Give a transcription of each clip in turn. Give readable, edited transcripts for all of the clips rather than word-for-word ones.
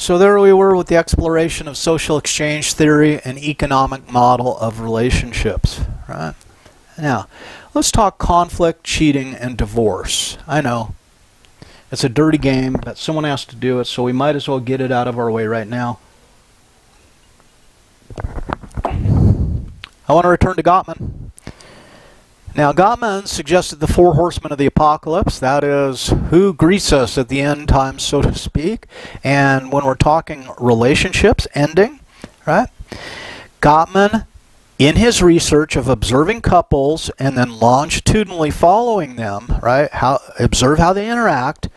So there we were with the exploration of social exchange theory and economic model of relationships, right? Now, let's talk conflict, cheating, and divorce. I know, it's a dirty game, but someone has to do it, so we might as well get it out of our way right now. I want to return to Gottman. Now, Gottman suggested the four horsemen of the apocalypse. That is, who greets us at the end times, so to speak. And when we're talking relationships ending, right? Gottman, in his research of observing couples and then longitudinally following them, right? Observe how they interact,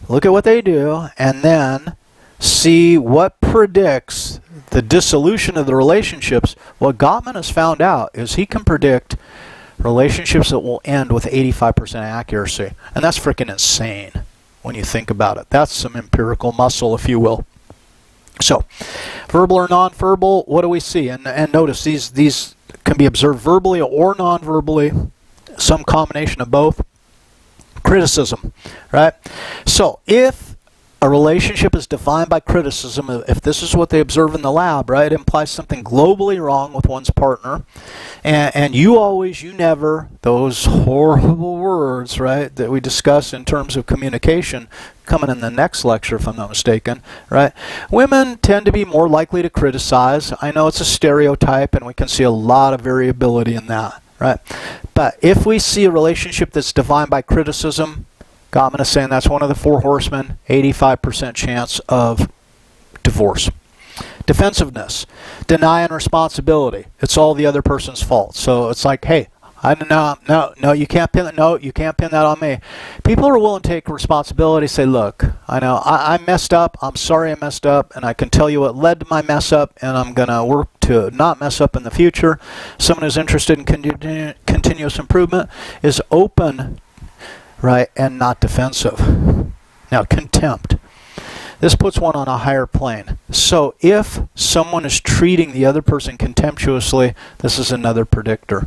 look at what they do, and then see what predicts the dissolution of the relationships. What Gottman has found out is he can predict relationships that will end with 85% accuracy. And that's freaking insane when you think about it. That's some empirical muscle, if you will. So, verbal or nonverbal, what do we see? And notice these can be observed verbally or non-verbally, some combination of both. Criticism, right? So, if a relationship is defined by criticism, if this is what they observe in the lab, right, it implies something globally wrong with one's partner. And you always, you never, those horrible words, right, that we discuss in terms of communication, coming in the next lecture if I'm not mistaken, right? Women tend to be more likely to criticize. I know it's a stereotype and we can see a lot of variability in that, right? But if we see a relationship that's defined by criticism, Gottman is saying that's one of the four horsemen, 85% chance of divorce. Defensiveness, denying responsibility. It's all the other person's fault. So it's like, hey, no, you can't pin that on me. People are willing to take responsibility, say, look, I know, I messed up, I'm sorry I messed up, and I can tell you what led to my mess up, and I'm going to work to not mess up in the future. Someone who's interested in continuous improvement is open, right, and not defensive. Now, contempt. This puts one on a higher plane. So if someone is treating the other person contemptuously, this is another predictor.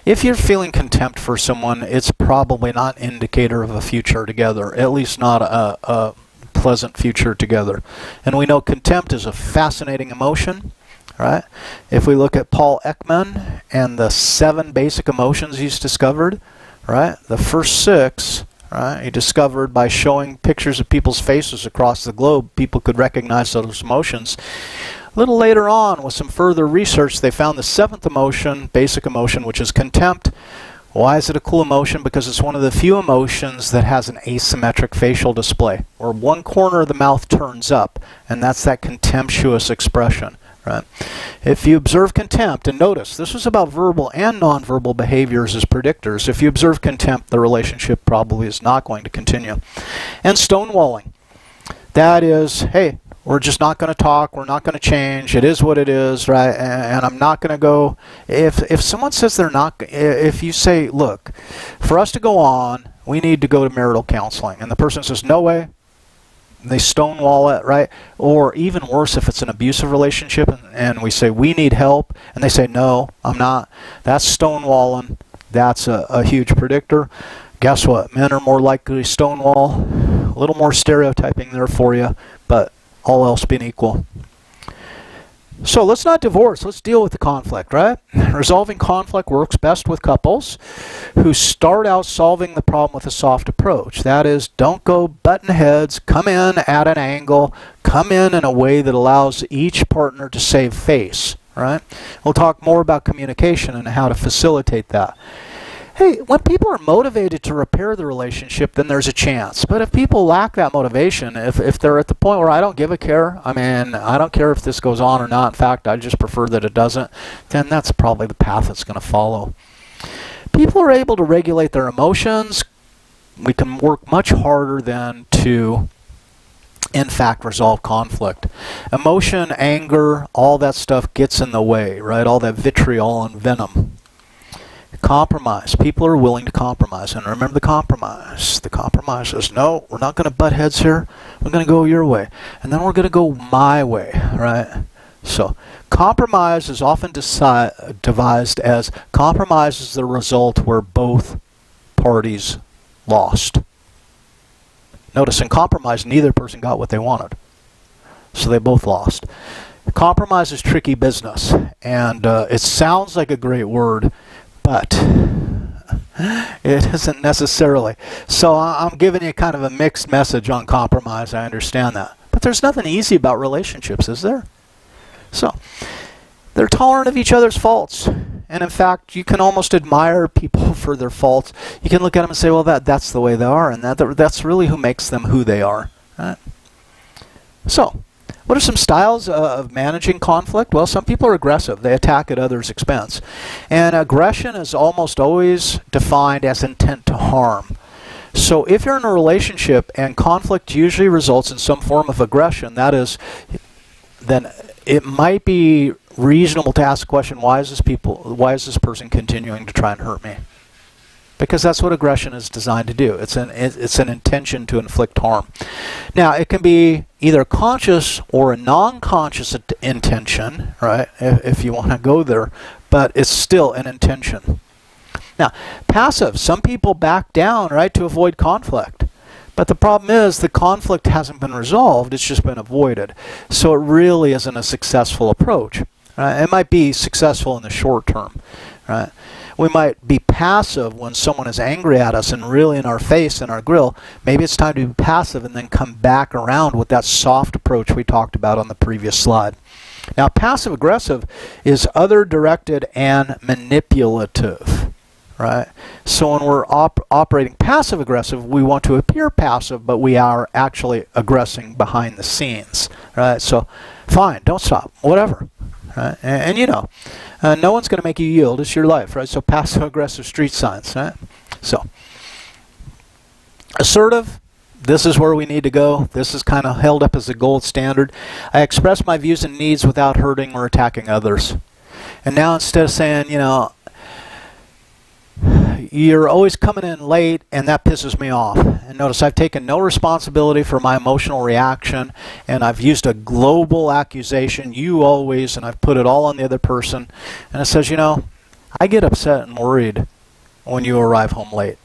If you're feeling contempt for someone, it's probably not an indicator of a future together, at least not a pleasant future together. And we know contempt is a fascinating emotion, right? If we look at Paul Ekman and the 7 basic emotions he's discovered, right? The first 6, right, he discovered by showing pictures of people's faces across the globe, people could recognize those emotions. A little later on, with some further research, they found the 7th emotion, basic emotion, which is contempt. Why is it a cool emotion? Because it's one of the few emotions that has an asymmetric facial display, where one corner of the mouth turns up, and that's that contemptuous expression. Right? If you observe contempt, and notice, this was about verbal and nonverbal behaviors as predictors. If you observe contempt, the relationship probably is not going to continue. And stonewalling. That is, hey, we're just not going to talk, we're not going to change, it is what it is, right? And I'm not going to go, if someone says they're not, if you say, look, for us to go on, we need to go to marital counseling, and the person says, no way, they stonewall it, right? Or even worse, if it's an abusive relationship and we say, we need help, and they say, no, I'm not. That's stonewalling. That's a huge predictor. Guess what? Men are more likely to stonewall. A little more stereotyping there for you, but all else being equal. So let's not divorce. Let's deal with the conflict, right? Resolving conflict works best with couples who start out solving the problem with a soft approach. That is, don't go button heads, come in at an angle, come in a way that allows each partner to save face, right? We'll talk more about communication and how to facilitate that. Hey, when people are motivated to repair the relationship, then there's a chance. But if people lack that motivation, if they're at the point where I don't give a care, I mean, I don't care if this goes on or not, in fact, I just prefer that it doesn't, then that's probably the path it's going to follow. People are able to regulate their emotions. We can work much harder than to, in fact, resolve conflict. Emotion, anger, all that stuff gets in the way, right? All that vitriol and venom. Compromise. People are willing to compromise. And remember the compromise. The compromise is, no, we're not going to butt heads here. We're going to go your way. And then we're going to go my way, right? So compromise is often devised as compromise is the result where both parties lost. Notice in compromise, neither person got what they wanted. So they both lost. Compromise is tricky business, and it sounds like a great word, but it isn't necessarily. So I'm giving you kind of a mixed message on compromise. I understand that. But there's nothing easy about relationships, is there? So they're tolerant of each other's faults. And in fact, you can almost admire people for their faults. You can look at them and say, well, that's the way they are, and that's really who makes them who they are. Right? So, what are some styles of managing conflict? Well, some people are aggressive. They attack at others' expense. And aggression is almost always defined as intent to harm. So if you're in a relationship and conflict usually results in some form of aggression, that is, then it might be reasonable to ask the question, why is this person continuing to try and hurt me? Because that's what aggression is designed to do. It's an intention to inflict harm. Now, it can be either conscious or a non-conscious intention, right, if you want to go there, but it's still an intention. Now, passive, some people back down, right, to avoid conflict. But the problem is the conflict hasn't been resolved, it's just been avoided. So it really isn't a successful approach. Right? It might be successful in the short term, right? We might be passive when someone is angry at us and really in our face, in our grill. Maybe it's time to be passive and then come back around with that soft approach we talked about on the previous slide. Now, passive-aggressive is other-directed and manipulative, right? So when we're operating passive-aggressive, we want to appear passive, but we are actually aggressing behind the scenes, right? So, fine, don't stop, whatever. Right? And you know, no one's going to make you yield. It's your life, right? So passive-aggressive street signs, right? So assertive, this is where we need to go. This is kind of held up as the gold standard. I express my views and needs without hurting or attacking others. And now instead of saying, you know, you're always coming in late and that pisses me off. And notice I've taken no responsibility for my emotional reaction, and I've used a global accusation, you always, and I've put it all on the other person. And it says, you know, I get upset and worried when you arrive home late.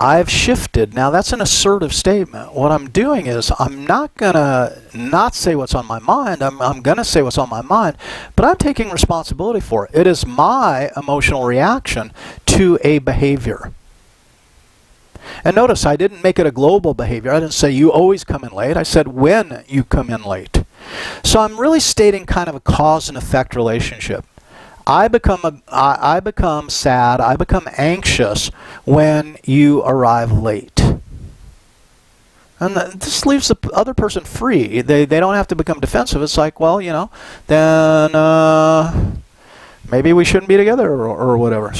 I've shifted. Now that's an assertive statement. What I'm doing is I'm not going to not say what's on my mind. I'm going to say what's on my mind, but I'm taking responsibility for it. It is my emotional reaction to a behavior. And notice I didn't make it a global behavior. I didn't say you always come in late. I said when you come in late. So I'm really stating kind of a cause and effect relationship. I become sad, I become anxious when you arrive late. And this leaves the other person free. They don't have to become defensive. It's like, well, you know, then maybe we shouldn't be together or whatever.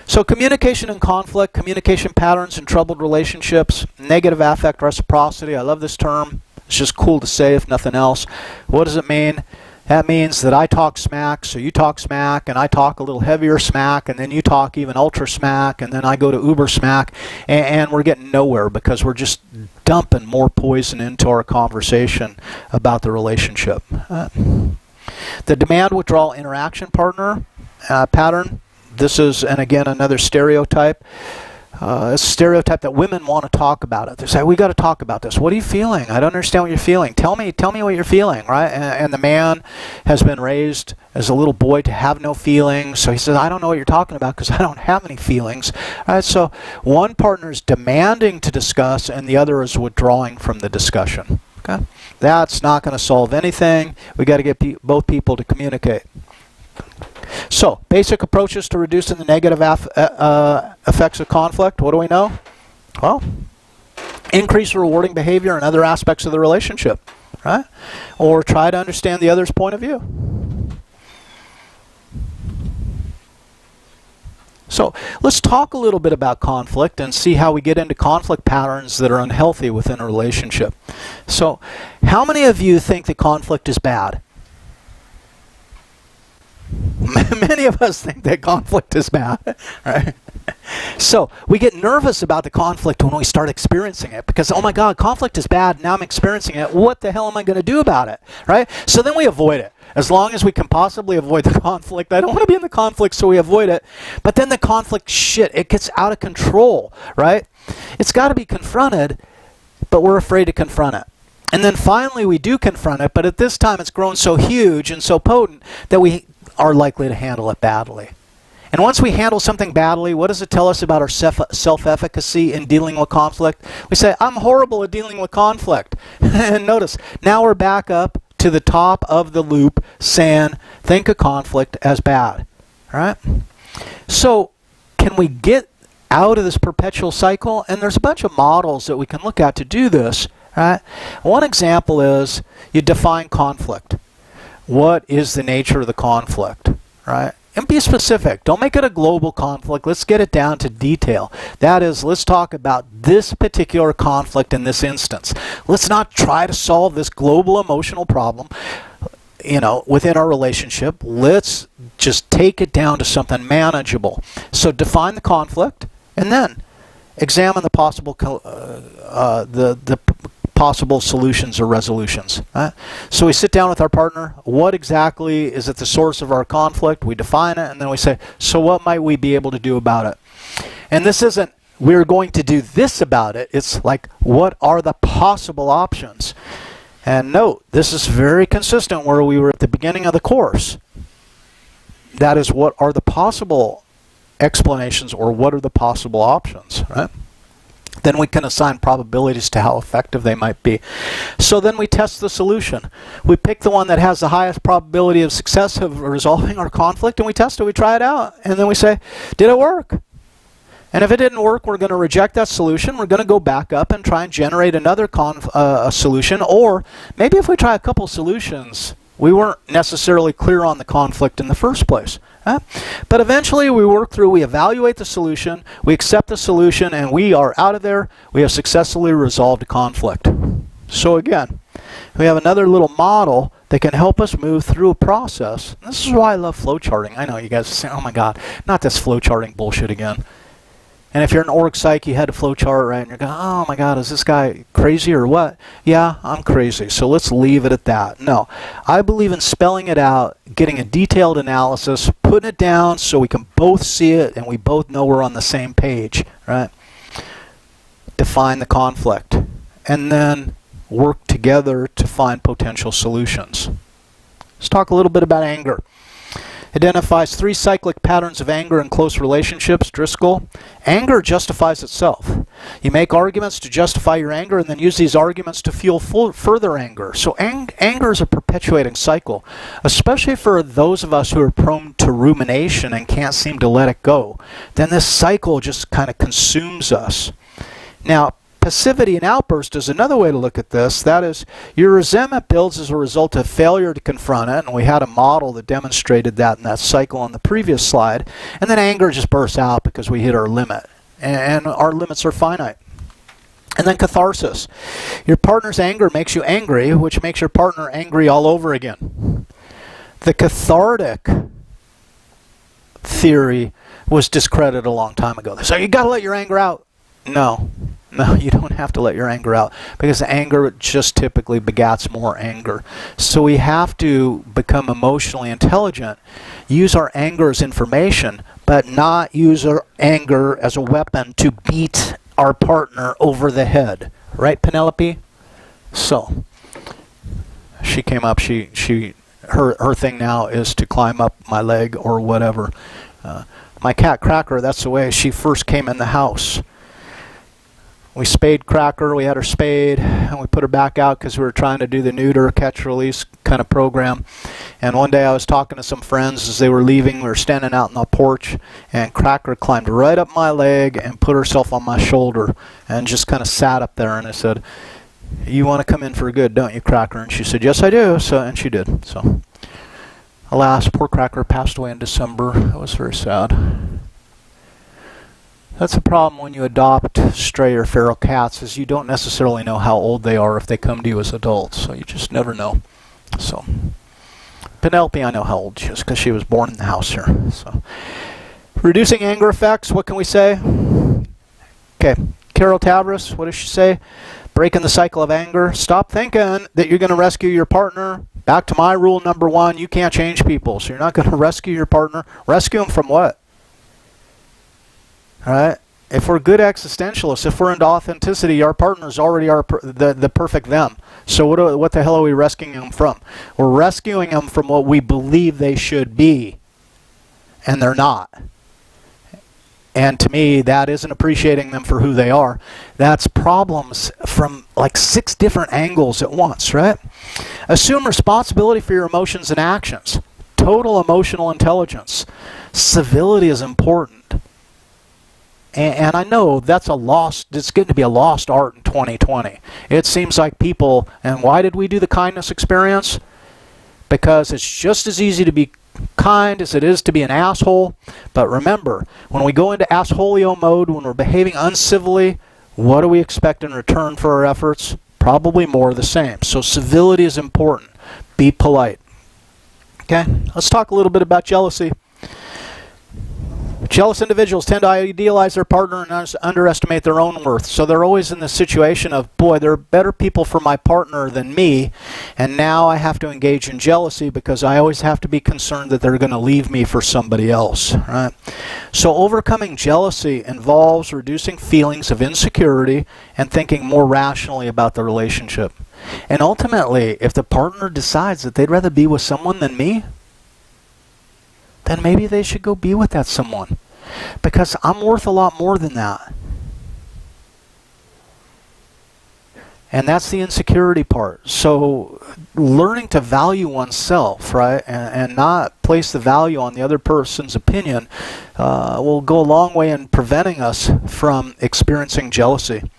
So communication and conflict, communication patterns in troubled relationships, negative affect reciprocity. I love this term. It's just cool to say if nothing else. What does it mean? That means that I talk smack, so you talk smack, and I talk a little heavier smack, and then you talk even ultra smack, and then I go to uber smack, and we're getting nowhere because we're just dumping more poison into our conversation about the relationship. The demand withdrawal interaction pattern, this is, and again, another stereotype. A stereotype that women want to talk about it. They say, we got to talk about this. What are you feeling? I don't understand what you're feeling. Tell me what you're feeling, right? And the man has been raised as a little boy to have no feelings. So he says, I don't know what you're talking about because I don't have any feelings. All right, so one partner is demanding to discuss and the other is withdrawing from the discussion. Okay? That's not going to solve anything. We got to get both people to communicate. So, basic approaches to reducing the negative effects of conflict. What do we know? Well, increase rewarding behavior in other aspects of the relationship, right? Or try to understand the other's point of view. So, let's talk a little bit about conflict and see how we get into conflict patterns that are unhealthy within a relationship. So, how many of you think that conflict is bad? Many of us think that conflict is bad, right? So we get nervous about the conflict when we start experiencing it because, oh my God, conflict is bad. Now I'm experiencing it. What the hell am I going to do about it, right? So then we avoid it. As long as we can possibly avoid the conflict. I don't want to be in the conflict, so we avoid it. But then the conflict, it gets out of control, right? It's got to be confronted, but we're afraid to confront it. And then finally we do confront it, but at this time it's grown so huge and so potent that we are likely to handle it badly. And once we handle something badly, what does it tell us about our self-efficacy in dealing with conflict? We say, I'm horrible at dealing with conflict. And notice, now we're back up to the top of the loop saying, think of conflict as bad. All right? So, can we get out of this perpetual cycle? And there's a bunch of models that we can look at to do this. Right? One example is you define conflict. What is the nature of the conflict? Right? And be specific. Don't make it a global conflict. Let's get it down to detail. That is, let's talk about this particular conflict in this instance. Let's not try to solve this global emotional problem, within our relationship. Let's just take it down to something manageable. So define the conflict, and then examine the possible possible solutions or resolutions. Right? So we sit down with our partner. What exactly is at the source of our conflict? We define it, and then we say, so what might we be able to do about it? And this isn't, we're going to do this about it. It's like, what are the possible options? And note, this is very consistent where we were at the beginning of the course. That is, what are the possible explanations, or what are the possible options, right? Then we can assign probabilities to how effective they might be. So then we test the solution. We pick the one that has the highest probability of success of resolving our conflict, and we test it, we try it out, and then we say, did it work? And if it didn't work, we're going to reject that solution. We're going to go back up and try and generate another solution. Or maybe if we try a couple solutions, we weren't necessarily clear on the conflict in the first place. But eventually we work through, we evaluate the solution, we accept the solution, and we are out of there. We have successfully resolved a conflict. So again, we have another little model that can help us move through a process. This is why I love flowcharting. I know you guys are saying, oh my God, not this flowcharting bullshit again. And if you're an org psych, you had a flowchart, right? And you're going, oh my God, is this guy crazy or what? Yeah, I'm crazy. So let's leave it at that. No, I believe in spelling it out, getting a detailed analysis, putting it down so we can both see it and we both know we're on the same page, right? Define the conflict. And then work together to find potential solutions. Let's talk a little bit about anger. Identifies 3 cyclic patterns of anger in close relationships. Driscoll. Anger justifies itself. You make arguments to justify your anger and then use these arguments to fuel further anger. So anger is a perpetuating cycle, especially for those of us who are prone to rumination and can't seem to let it go. Then this cycle just kind of consumes us. Now, passivity and outburst is another way to look at this. That is, your resentment builds as a result of failure to confront it, and we had a model that demonstrated that in that cycle on the previous slide. And then anger just bursts out because we hit our limit, and our limits are finite. And then catharsis. Your partner's anger makes you angry, which makes your partner angry all over again. The cathartic theory was discredited a long time ago. So you got to let your anger out. No, you don't have to let your anger out, because anger just typically begats more anger. So we have to become emotionally intelligent, use our anger as information, but not use our anger as a weapon to beat our partner over the head. Right, Penelope? So, she came up, her thing now is to climb up my leg or whatever. My cat Cracker, that's the way she first came in the house. We spayed Cracker, we had her spayed, and we put her back out because we were trying to do the neuter catch-release kind of program. And one day I was talking to some friends as they were leaving. We were standing out on the porch, and Cracker climbed right up my leg and put herself on my shoulder and just kind of sat up there. And I said, you want to come in for good, don't you, Cracker? And she said, yes, I do. And she did. So, alas, poor Cracker passed away in December. It was very sad. That's a problem when you adopt stray or feral cats, is you don't necessarily know how old they are if they come to you as adults. So you just never know. So Penelope, I know how old she is because she was born in the house here. So reducing anger effects, what can we say? Okay, Carol Tavris, what does she say? Breaking the cycle of anger. Stop thinking that you're going to rescue your partner. Back to my rule number 1, you can't change people. So you're not going to rescue your partner. Rescue them from what? All right? If we're good existentialists, if we're into authenticity, our partners already are the perfect them. So what the hell are we rescuing them from? We're rescuing them from what we believe they should be, and they're not. And to me, that isn't appreciating them for who they are. That's problems from like 6 different angles at once, right? Assume responsibility for your emotions and actions. Total emotional intelligence. Civility is important. And I know that's it's getting to be a lost art in 2020. It seems like people, and why did we do the kindness experience? Because it's just as easy to be kind as it is to be an asshole. But remember, when we go into assholio mode, when we're behaving uncivilly, what do we expect in return for our efforts? Probably more of the same. So civility is important. Be polite. Okay, let's talk a little bit about jealousy. Jealous individuals tend to idealize their partner and underestimate their own worth. So they're always in the situation of, boy, there are better people for my partner than me, and now I have to engage in jealousy because I always have to be concerned that they're going to leave me for somebody else. Right? So overcoming jealousy involves reducing feelings of insecurity and thinking more rationally about the relationship. And ultimately, if the partner decides that they'd rather be with someone than me, then maybe they should go be with that someone. Because I'm worth a lot more than that. And that's the insecurity part. So learning to value oneself, right, and not place the value on the other person's opinion will go a long way in preventing us from experiencing jealousy.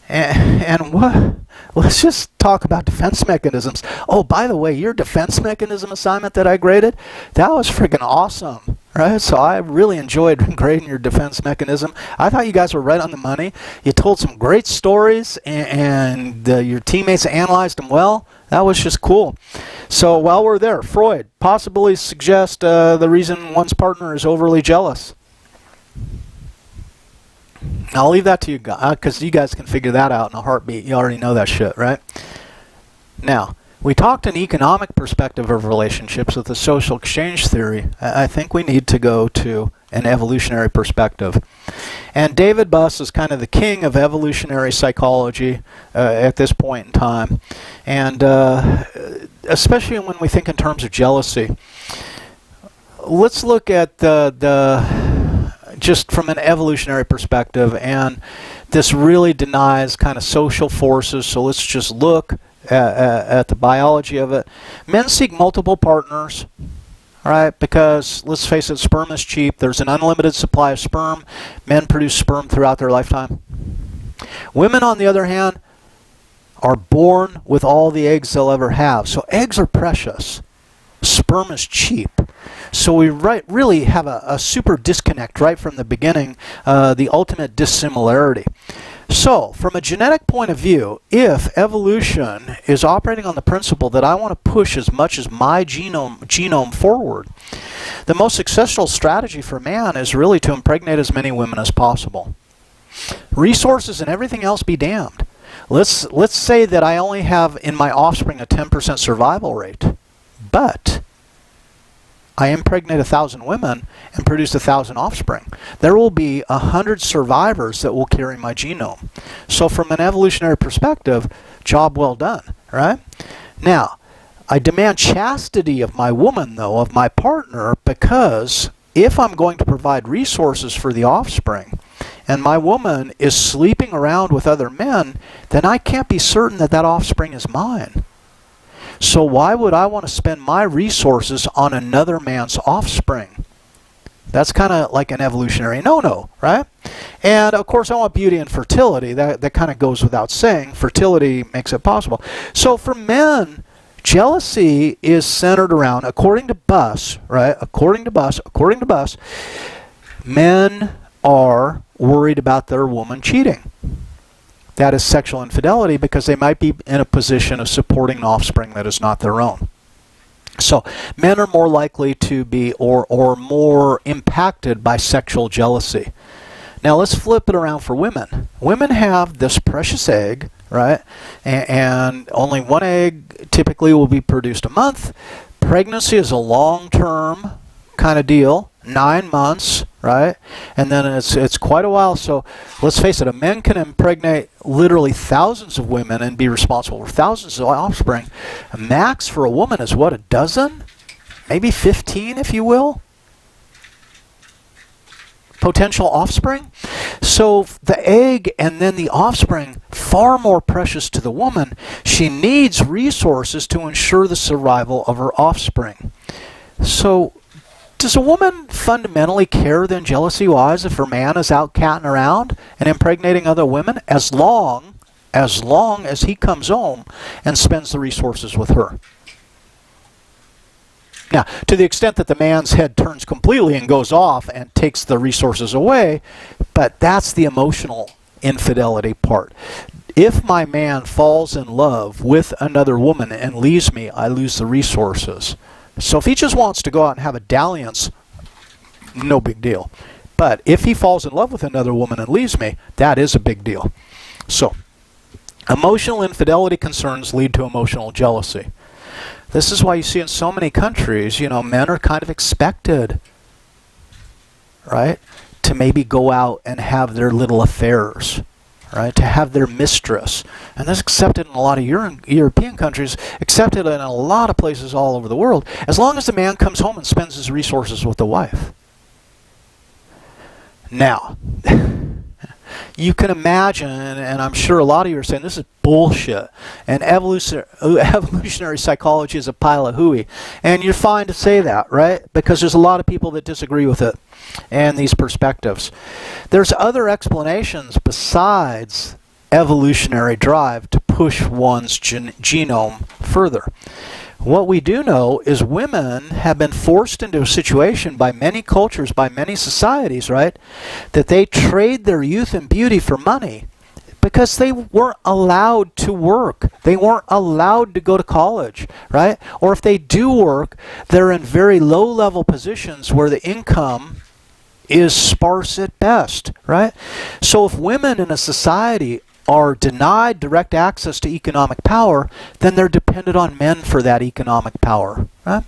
And what? Let's just talk about defense mechanisms. Oh, by the way, your defense mechanism assignment that I graded, that was freaking awesome, right? So I really enjoyed grading your defense mechanism. I thought you guys were right on the money. You told some great stories, and your teammates analyzed them well. That was just cool. So while we're there, Freud possibly suggests the reason one's partner is overly jealous. I'll leave that to you guys, because you guys can figure that out in a heartbeat. You already know that shit, right? Now, we talked an economic perspective of relationships with the social exchange theory. I think we need to go to an evolutionary perspective. And David Buss is kind of the king of evolutionary psychology at this point in time. And especially when we think in terms of jealousy. Let's look at just from an evolutionary perspective, and this really denies kind of social forces, so let's just look at the biology of it. Men seek multiple partners, all right, because let's face it, sperm is cheap. There's an unlimited supply of sperm. Men produce sperm throughout their lifetime. Women, on the other hand, are born with all the eggs they'll ever have, so eggs are precious. Sperm is cheap. So we really have a super disconnect right from the beginning, the ultimate dissimilarity. So from a genetic point of view, if evolution is operating on the principle that I want to push as much as my genome forward, the most successful strategy for man is really to impregnate as many women as possible. Resources and everything else be damned. Let's say that I only have in my offspring a 10% survival rate, but I impregnate 1,000 women and produce 1,000 offspring. There will be 100 survivors that will carry my genome. So from an evolutionary perspective, job well done, right? Now, I demand chastity of my woman, though, of my partner, because if I'm going to provide resources for the offspring, and my woman is sleeping around with other men, then I can't be certain that that offspring is mine. So why would I want to spend my resources on another man's offspring? That's kind of like an evolutionary no-no, right? And of course I want beauty and fertility. That kind of goes without saying. Fertility makes it possible. So for men, jealousy is centered around, according to Buss, right? According to Buss, men are worried about their woman cheating. That is sexual infidelity, because they might be in a position of supporting an offspring that is not their own. So men are more likely to be or more impacted by sexual jealousy. Now let's flip it around for women. Women have this precious egg, right? And only one egg typically will be produced a month. Pregnancy is a long-term kind of deal. 9 months, right? And then it's quite a while. So let's face it, a man can impregnate literally thousands of women and be responsible for thousands of offspring. A max for a woman is what, a dozen? Maybe 15, if you will? Potential offspring. So the egg and then the offspring, far more precious to the woman. She needs resources to ensure the survival of her offspring. So does a woman fundamentally care then, jealousy-wise, if her man is out catting around and impregnating other women, as long as he comes home and spends the resources with her? Now, to the extent that the man's head turns completely and goes off and takes the resources away, but that's the emotional infidelity part. If my man falls in love with another woman and leaves me, I lose the resources. So if he just wants to go out and have a dalliance, no big deal. But if he falls in love with another woman and leaves me, that is a big deal. So, emotional infidelity concerns lead to emotional jealousy. This is why you see in so many countries, men are kind of expected, right, to maybe go out and have their little affairs, right, to have their mistress. And that's accepted in a lot of European countries, accepted in a lot of places all over the world, as long as the man comes home and spends his resources with the wife. Now, you can imagine, and I'm sure a lot of you are saying, this is bullshit, and evolutionary psychology is a pile of hooey. And you're fine to say that, right? Because there's a lot of people that disagree with it and these perspectives. There's other explanations besides evolutionary drive to push one's genome further. What we do know is women have been forced into a situation by many cultures, by many societies, right, that they trade their youth and beauty for money because they weren't allowed to work. They weren't allowed to go to college, right? Or if they do work, they're in very low-level positions where the income is sparse at best, right? So if women in a society are denied direct access to economic power, then they're dependent on men for that economic power. Right?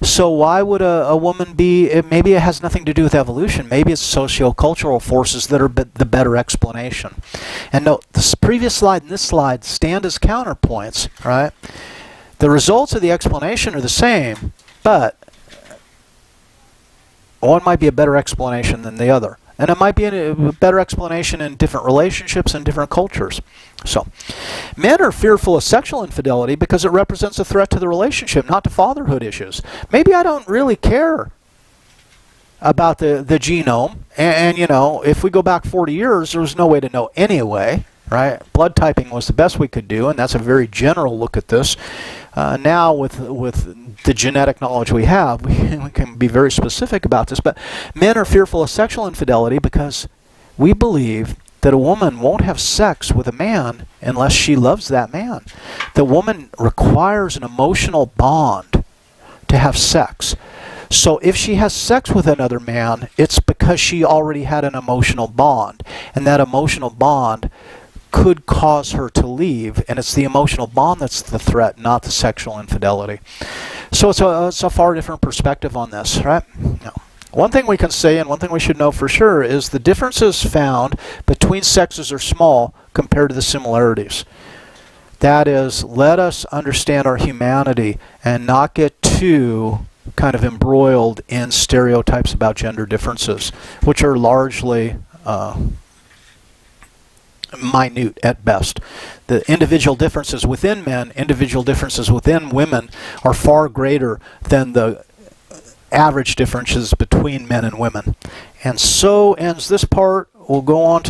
So why would a woman be, maybe it has nothing to do with evolution, maybe it's socio-cultural forces that are the better explanation. And note, this previous slide and this slide stand as counterpoints, right? The results of the explanation are the same, but one might be a better explanation than the other. And it might be a better explanation in different relationships and different cultures. So, men are fearful of sexual infidelity because it represents a threat to the relationship, not to fatherhood issues. Maybe I don't really care about the genome. And if we go back 40 years, there was no way to know anyway, right? Blood typing was the best we could do, and that's a very general look at this. Now, with the genetic knowledge we have, we can be very specific about this, but men are fearful of sexual infidelity because we believe that a woman won't have sex with a man unless she loves that man. The woman requires an emotional bond to have sex. So if she has sex with another man, it's because she already had an emotional bond, and that emotional bond could cause her to leave, and it's the emotional bond that's the threat, not the sexual infidelity. So it's a far different perspective on this, right? Now, one thing we can say, and one thing we should know for sure, is the differences found between sexes are small compared to the similarities. That is, let us understand our humanity and not get too kind of embroiled in stereotypes about gender differences, which are largely minute at best. The individual differences within men, individual differences within women are far greater than the average differences between men and women. And so ends this part. We'll go on to